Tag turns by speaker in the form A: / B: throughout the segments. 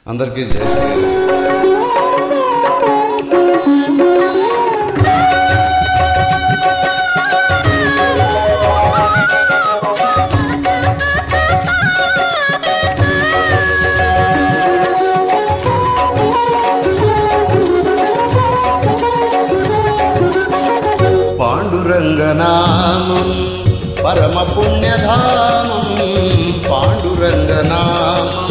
A: అందరికీ జై శ్రీరామ్. పాండురంగనామం పరమ పుణ్యధామం, పాండురంగనామం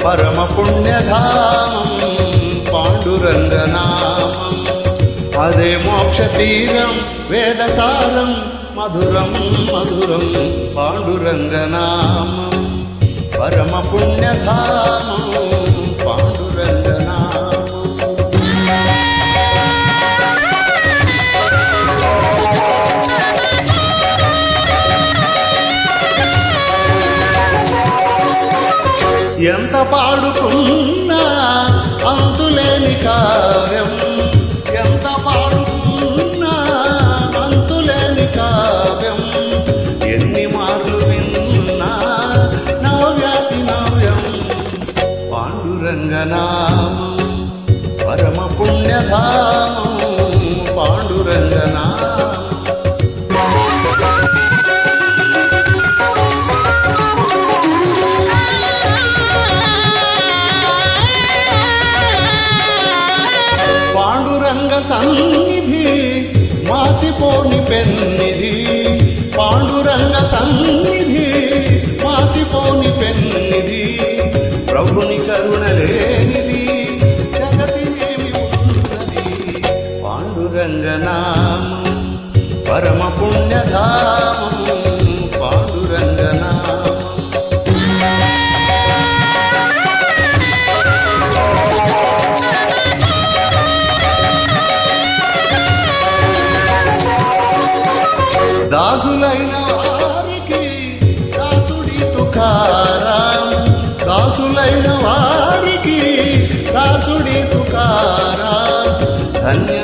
A: పరమ పుణ్యధామం, పాండురంగనామం అదే మోక్ష తీరం వేదసారం మధురం మధురం, పాండురంగనామం పరమ పుణ్యధామం, పాండురంగనామం. ఎంత పాడుకున్నా అంతులేని కావ్యం, ఎంత పాడుకున్నా అంతులేని కావ్యం, ఎన్ని మార్లు విన్నా నవ్యాతి నవ్యం, పాండురంగనామం పరమ పుణ్యధామం, పాండురంగనామం. పాండురంగ సన్నిధి మాసిపోని పెన్నిధి, పాండురంగ సన్నిధి మాసిపోని పెన్నిధి, ప్రభుని కరుణ లేనిది జగతినేమి ఉన్నది, పాండురంగనామం పరమ పుణ్యధామం, పాండురంగనామం. దాసులైన వారికి దాసుడి తుకారాం, దాసులైన వారికి దాసుడి తుకారాం, ధన్య